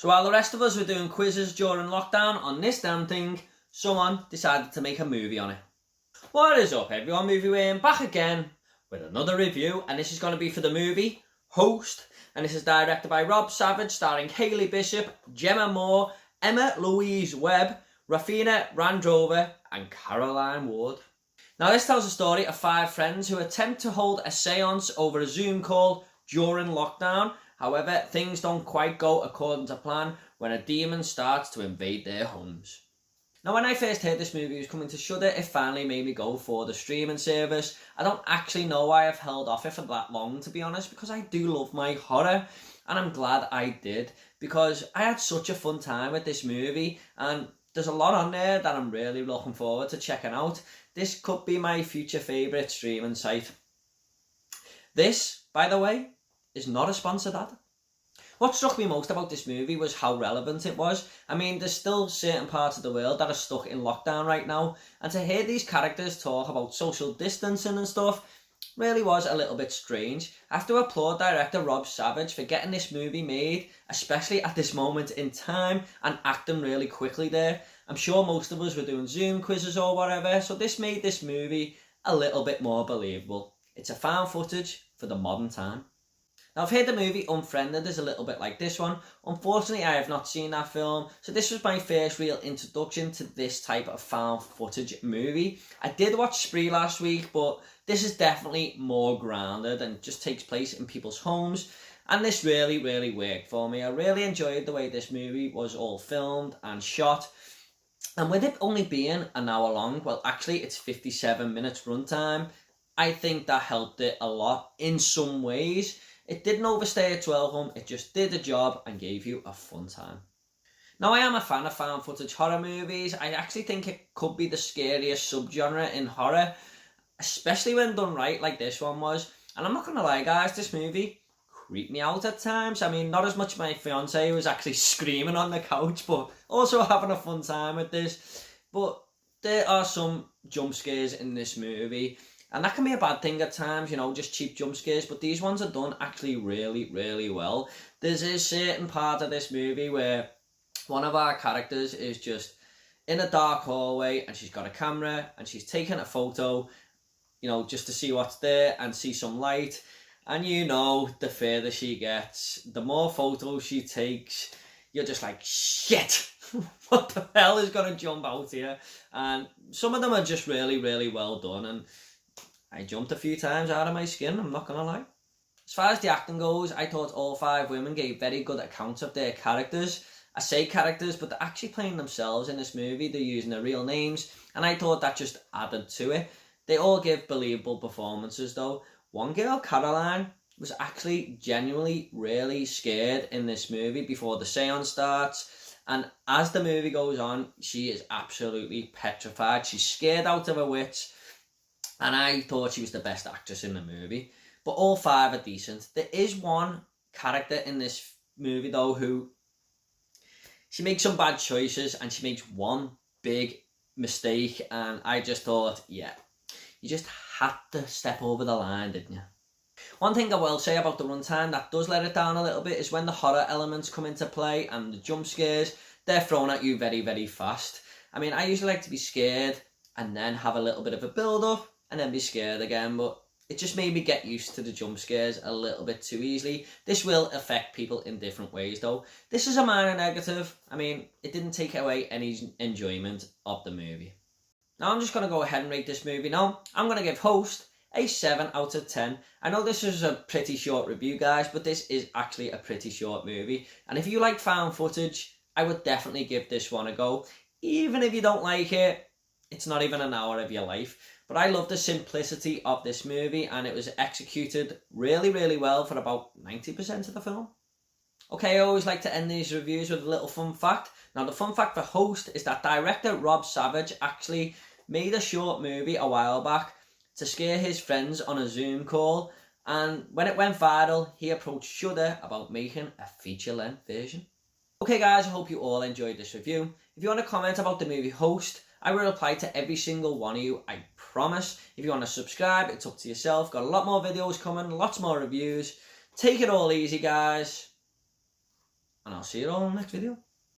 So while the rest of us were doing quizzes during lockdown on this damn thing, someone decided to make a movie on it. What is up everyone, Movie Wayne back again with another review, and this is going to be for the movie Host, and this is directed by Rob Savage, starring Hayley Bishop, Gemma Moore, Emma Louise Webb, Rafina Randrover and Caroline Ward. Now this tells the story of 5 friends who attempt to hold a seance over a Zoom call during lockdown. However, things don't quite go according to plan when a demon starts to invade their homes. Now when I first heard this movie was coming to Shudder, it finally made me go for the streaming service. I don't actually know why I've held off it for that long, to be honest, because I do love my horror, and I'm glad I did, because I had such a fun time with this movie, and there's a lot on there that I'm really looking forward to checking out. This could be my future favourite streaming site. This, by the way, is not a sponsored ad. What struck me most about this movie was how relevant it was. I mean, there's still certain parts of the world that are stuck in lockdown right now, and to hear these characters talk about social distancing and stuff really was a little bit strange. I have to applaud director Rob Savage for getting this movie made, especially at this moment in time, and acting really quickly there. I'm sure most of us were doing Zoom quizzes or whatever, so this made this movie a little bit more believable. It's a found footage for the modern time. Now I've heard the movie Unfriended is a little bit like this one. Unfortunately I have not seen that film, so this was my first real introduction to this type of found footage movie. I did watch Spree last week, but this is definitely more grounded and just takes place in people's homes, and this really worked for me. I really enjoyed the way this movie was all filmed and shot, and with it only being an hour long, well actually it's 57 minutes runtime, I think that helped it a lot in some ways. It didn't overstay its welcome, it just did the job and gave you a fun time. Now I am a fan of found footage horror movies. I actually think it could be the scariest subgenre in horror, especially when done right like this one was. And I'm not gonna lie guys, this movie creeped me out at times. I mean, not as much my fiance, who was actually screaming on the couch, but also having a fun time with this. But there are some jump scares in this movie, and that can be a bad thing at times, you know, just cheap jump scares, but these ones are done actually really well. There's a certain part of this movie where one of our characters is just in a dark hallway and she's got a camera and she's taking a photo, you know, just to see what's there and see some light. And you know, the further she gets, the more photos she takes, you're just like, shit, what the hell is going to jump out here? And some of them are just really well done, and I jumped a few times out of my skin, I'm not gonna lie. As far as the acting goes, I thought all 5 women gave very good accounts of their characters. I say characters, but they're actually playing themselves in this movie. They're using their real names, and I thought that just added to it. They all give believable performances though. One girl, Caroline, was actually genuinely really scared in this movie before the seance starts. And as the movie goes on, she is absolutely petrified. She's scared out of her wits. And I thought she was the best actress in the movie. But all 5 are decent. There is one character in this movie though who, she makes some bad choices and she makes one big mistake, and I just thought, yeah, you just had to step over the line, didn't you? One thing I will say about the runtime that does let it down a little bit is when the horror elements come into play and the jump scares, they're thrown at you very fast. I mean, I usually like to be scared and then have a little bit of a build up and then be scared again, but it just made me get used to the jump scares a little bit too easily. This will affect people in different ways though. This is a minor negative. I mean, it didn't take away any enjoyment of the movie. Now I'm just going to go ahead and rate this movie now. I'm going to give Host a 7 out of 10. I know this is a pretty short review guys, but this is actually a pretty short movie. And if you like found footage, I would definitely give this one a go. Even if you don't like it, it's not even an hour of your life. But I love the simplicity of this movie, and it was executed really well for about 90% of the film. Okay, I always like to end these reviews with a little fun fact. Now the fun fact for Host is that director Rob Savage actually made a short movie a while back to scare his friends on a Zoom call, and when it went viral, he approached Shudder about making a feature-length version. Okay guys, I hope you all enjoyed this review. If you want to comment about the movie Host, I will reply to every single one of you, I promise. If you want to subscribe, it's up to yourself. Got a lot more videos coming, lots more reviews. Take it all easy, guys. and I'll see you all in the next video.